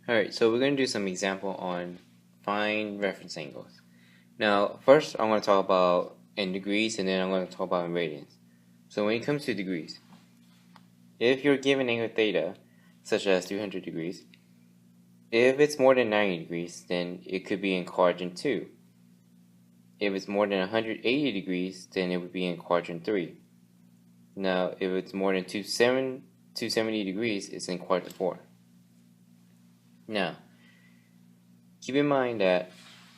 Alright, so we're going to do some example on find reference angles. Now, first I'm going to talk about in degrees, and then I'm going to talk about in radians. So when it comes to degrees, if you're given angle theta, such as 300 degrees, if it's more than 90 degrees, then it could be in quadrant 2. If it's more than 180 degrees, then it would be in quadrant 3. Now, if it's more than 270 degrees, it's in quadrant 4. Now, keep in mind that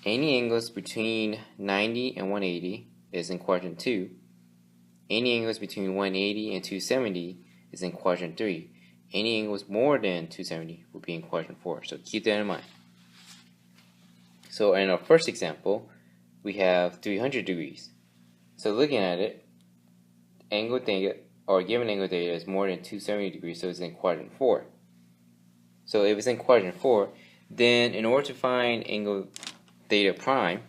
any angles between 90 and 180 is in quadrant 2. Any angles between 180 and 270 is in quadrant 3. Any angles more than 270 will be in quadrant 4. So keep that in mind. So in our first example, we have 300 degrees. So looking at it, angle theta, or given angle theta, is more than 270 degrees, so it's in quadrant 4. So if it's in quadrant 4, then in order to find angle theta prime,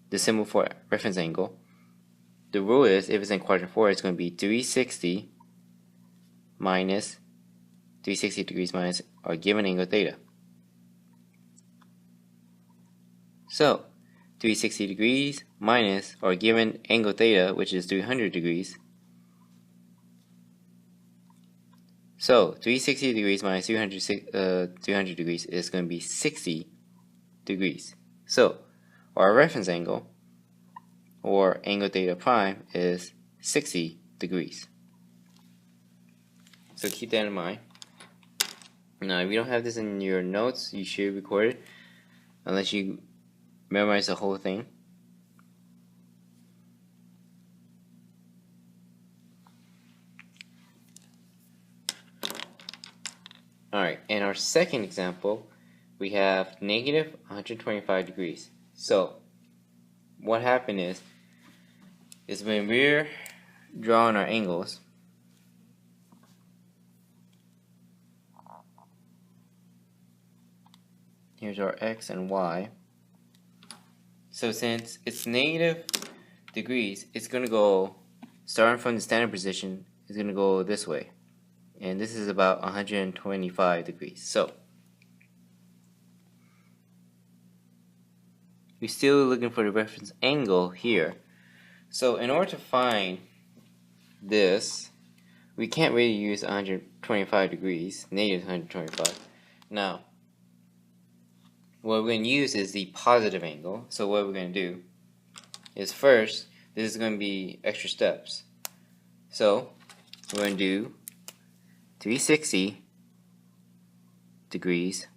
the symbol for reference angle, the rule is if it's in quadrant 4, it's going to be 360 minus 360 degrees minus our given angle theta. So 360 degrees minus our given angle theta, which is 300 degrees. So 360 degrees minus 300 degrees is going to be 60 degrees. So our reference angle, or angle theta prime, is 60 degrees. So keep that in mind. Now, if you don't have this in your notes, you should record it, unless you memorize the whole thing. Alright, in our second example, we have negative 125 degrees. So, what happened is when we're drawing our angles, here's our x and y. So since it's negative degrees, it's going to go, starting from the standard position, it's going to go this way. And this is about 125 degrees. So we're still looking for the reference angle here. So in order to find this, we can't really use 125 degrees, negative 125. Now, what we're going to use is the positive angle. So what we're going to do is, first, this is going to be extra steps. So we're going to do 360 degrees,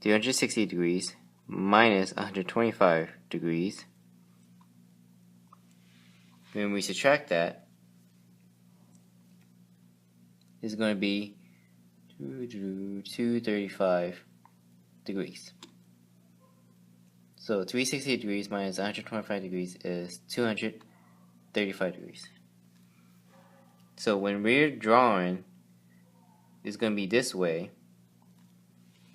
360 degrees minus 125 degrees. When we subtract that, it's going to be 235 degrees. So 360 degrees minus 125 degrees is 235 degrees. So when we're drawing, it's going to be this way.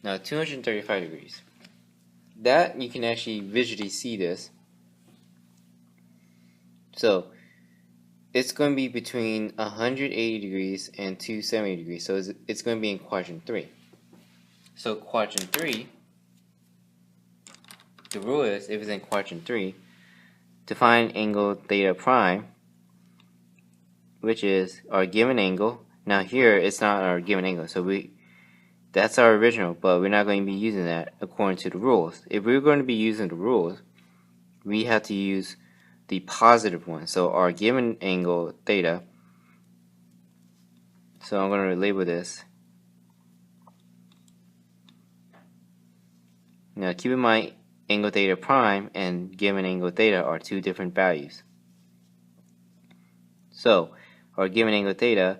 Now 235 degrees. That you can actually visually see this. So it's going to be between 180 degrees and 270 degrees. So it's going to be in quadrant 3. So quadrant 3, the rule is, if it's in quadrant 3, to find angle theta prime, which is our given angle. Now here it's not our given angle, so that's our original, but we're not going to be using that according to the rules. If we're going to be using the rules, we have to use the positive one. So our given angle theta, so I'm going to label this. Now keep in mind, angle theta prime and given angle theta are two different values. So our given angle theta,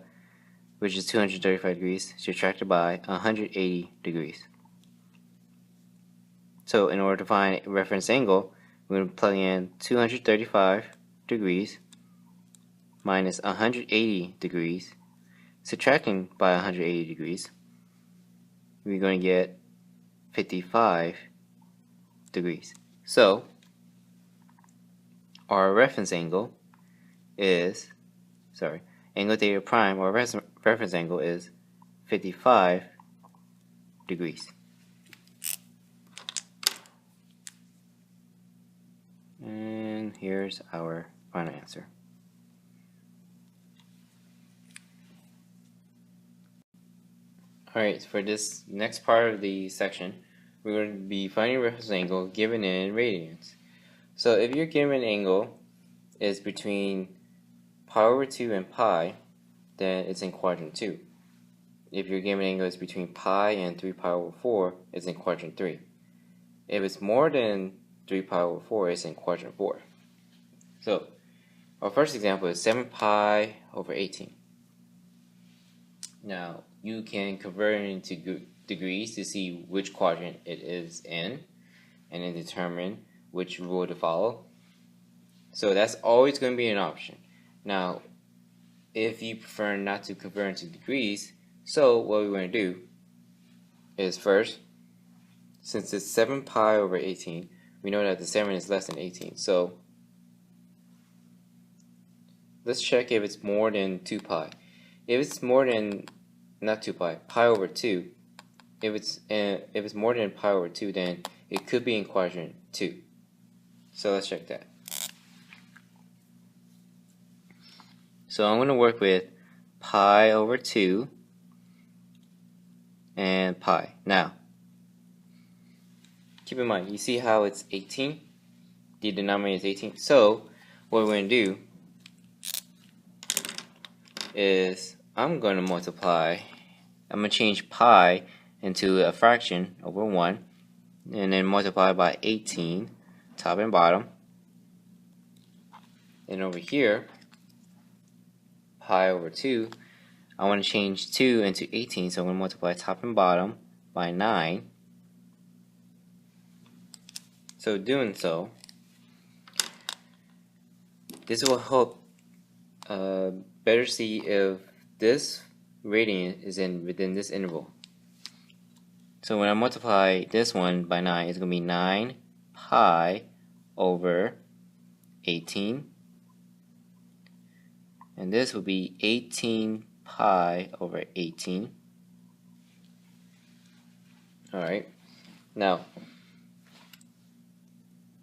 which is 235 degrees, subtracted by 180 degrees. So in order to find reference angle, we're going to plug in 235 degrees minus 180 degrees, subtracting by 180 degrees, we're going to get 55 degrees. So our reference angle is, angle theta prime, or reference angle, is 55 degrees. And here's our final answer. Alright, for this next part of the section, we're going to be finding reference angle given in radians. So if your given angle is between pi over 2 and pi, then it's in quadrant 2. If your given angle is between pi and 3 pi over 4, it's in quadrant 3. If it's more than 3 pi over 4, it's in quadrant 4. So our first example is 7 pi over 18. Now, you can convert it into degrees to see which quadrant it is in, and then determine which rule to follow. So that's always going to be an option. Now, if you prefer not to convert into degrees, so what we're going to do is first, since it's 7 pi over 18, we know that the 7 is less than 18. So let's check if it's more than 2 pi. If it's more than, not 2 pi, pi over 2, if it's more than pi over 2, then it could be in quadrant 2. So let's check that. So I'm going to work with pi over 2 and pi. Now, keep in mind, you see how it's 18? The denominator is 18. So what we're going to do is I'm going to change pi into a fraction over 1, and then multiply by 18, top and bottom. And over here, pi over 2, I want to change 2 into 18, so I'm going to multiply top and bottom by 9. So doing so, this will help better see if this radian is within this interval. So when I multiply this one by 9, it's going to be 9 pi over 18. And this will be 18 pi over 18. Alright. Now,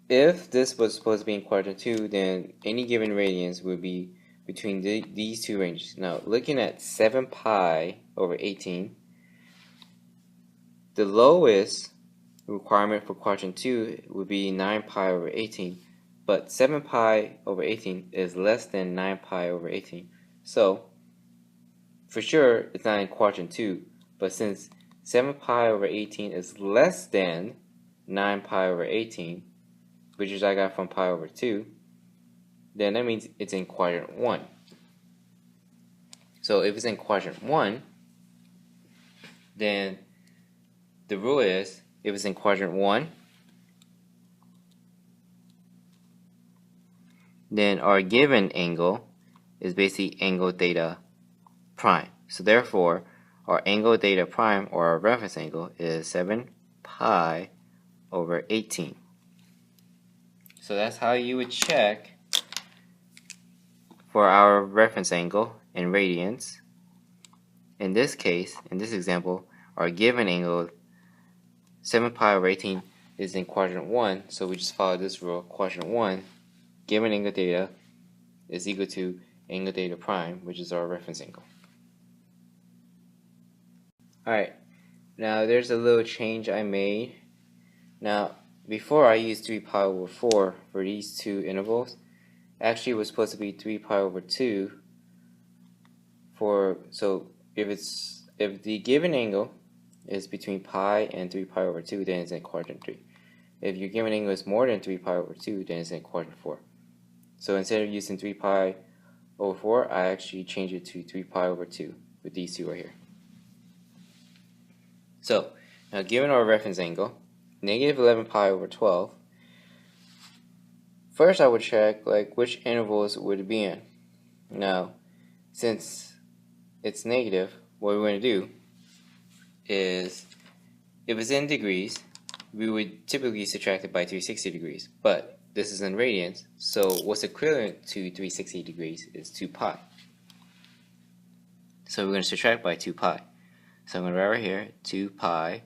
if this was supposed to be in quadrant 2, then any given radians would be between these two ranges. Now, looking at 7 pi over 18, the lowest requirement for quadrant 2 would be 9 pi over 18, but 7 pi over 18 is less than 9 pi over 18. So, for sure, it's not in quadrant 2, but since 7 pi over 18 is less than 9 pi over 18, which is I got from pi over 2, then that means it's in quadrant 1. So if it's in quadrant 1, then the rule is, if it's in quadrant 1, then our given angle is basically angle theta prime. So therefore, our angle theta prime, or our reference angle, is 7 pi over 18. So that's how you would check for our reference angle in radians. In this case, in this example, our given angle 7 pi over 18 is in quadrant 1, so we just follow this rule. Quadrant 1, given angle theta is equal to angle theta prime, which is our reference angle. Alright, now there's a little change I made. Now, before I used 3 pi over 4 for these two intervals. Actually, it was supposed to be 3 pi over 2 so if the given angle is between pi and 3 pi over 2, then it's in quadrant 3. If your given angle is more than 3 pi over 2, then it's in quadrant 4. So instead of using 3 pi over 4, I actually changed it to 3 pi over 2 with these two right here. So, now given our reference angle, negative 11 pi over 12, first I would check which intervals would it be in. Now, since it's negative, what we're going to do is, if it's in degrees, we would typically subtract it by 360 degrees. But this is in radians, so what's equivalent to 360 degrees is 2 pi. So we're going to subtract by 2 pi. So I'm going to write right here 2 pi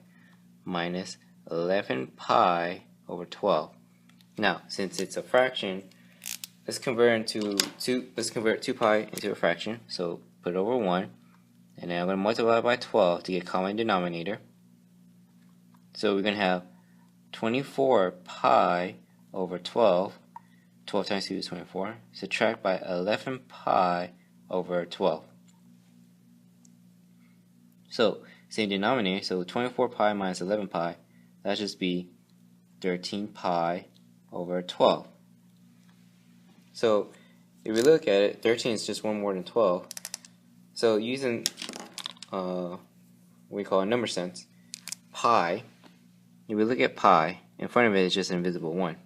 minus 11 pi over 12. Now, since it's a fraction, let's convert 2 pi into a fraction. So put it over 1, and then I'm going to multiply by 12 to get common denominator. So we're going to have 24 pi over 12. 12 times 2 is 24. Subtract by 11 pi over 12. So same denominator, so 24 pi minus 11 pi, that just be 13 pi over 12. So if we look at it, 13 is just one more than 12. So using what we call a number sense, pi, if we look at pi, in front of it is just an invisible 1.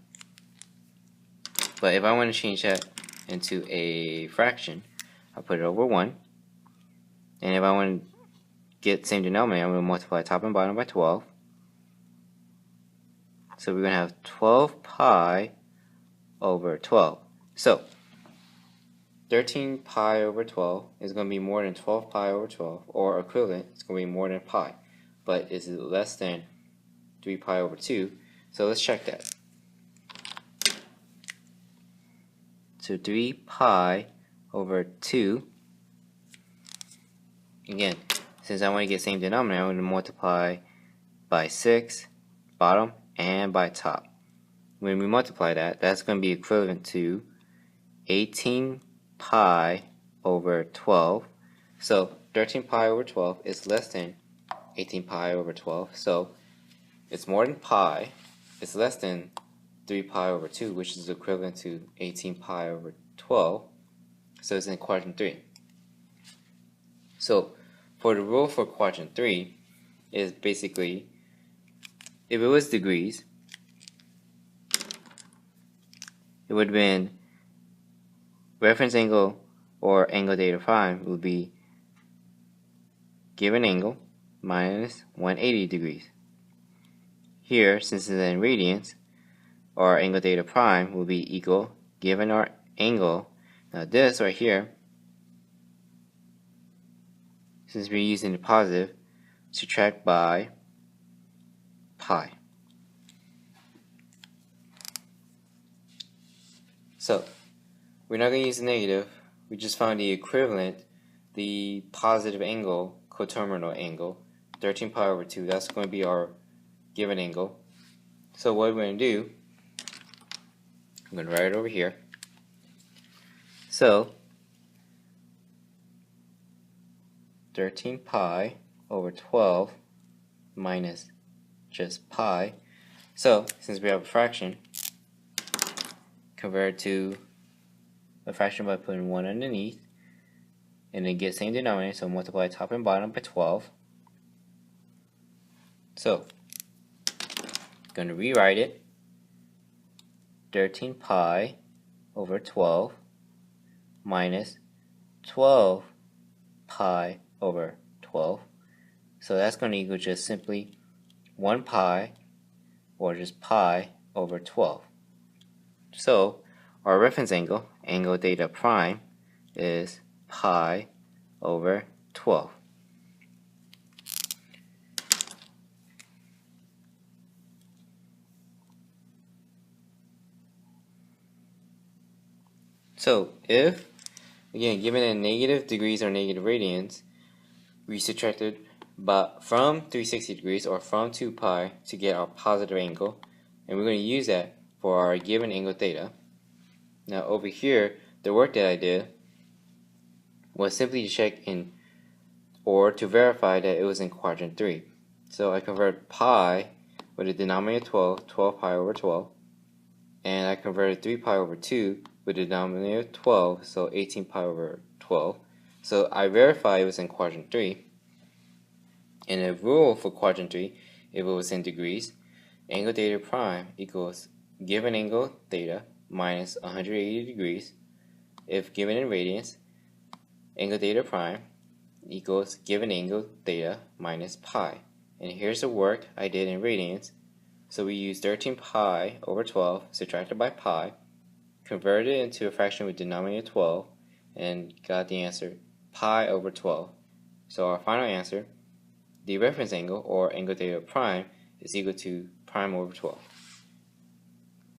But if I want to change that into a fraction, I'll put it over 1. And if I want to get the same denominator, I'm going to multiply top and bottom by 12. So we're going to have 12 pi over 12. So 13 pi over 12 is going to be more than 12 pi over 12, or equivalent, it's going to be more than pi. But is it less than 3 pi over 2? So let's check that. So 3 pi over 2, again, since I want to get the same denominator, I'm going to multiply by 6, bottom, and by top. When we multiply that, that's going to be equivalent to 18 pi over 12. So 13 pi over 12 is less than 18 pi over 12. So it's more than pi. It's less than 3 pi over 2, which is equivalent to 18 pi over 12. So it's in quadrant 3. So for the rule for quadrant 3 is basically, if it was degrees, it would have been reference angle or angle theta prime would be given angle minus 180 degrees. Here, since it's in radians, our angle theta prime will be equal given our angle. Now this right here, since we're using the positive, subtract by pi. So we're not going to use the negative. We just found the equivalent, the positive angle, coterminal angle, 13 pi over 2. That's going to be our given angle. So what we're going to do, I'm going to write it over here. So 13 pi over 12 minus just pi. So since we have a fraction, convert it to a fraction by putting 1 underneath, and then get same denominator, so multiply top and bottom by 12. So I'm going to rewrite it. 13 pi over 12 minus 12 pi over 12. So that's going to equal just simply 1 pi, or just pi over 12. So our reference angle, angle theta prime, is pi over 12. So if, again, given in negative degrees or negative radians, we subtracted from 360 degrees or from 2 pi to get our positive angle, and we're going to use that for our given angle theta. Now over here, the work that I did was simply to check in, or to verify that it was in quadrant 3. So I converted pi with a denominator 12, 12 pi over 12, and I converted 3 pi over 2 with a denominator 12, so 18 pi over 12. So I verified it was in quadrant 3. And the rule for quadrant 3, if it was in degrees, angle theta prime equals given angle theta minus 180 degrees. If given in radians, angle theta prime equals given angle theta minus pi. And here's the work I did in radians. So we used 13 pi over 12 subtracted by pi, converted it into a fraction with denominator 12, and got the answer pi over 12. So our final answer, the reference angle, or angle theta prime, is equal to prime over 12.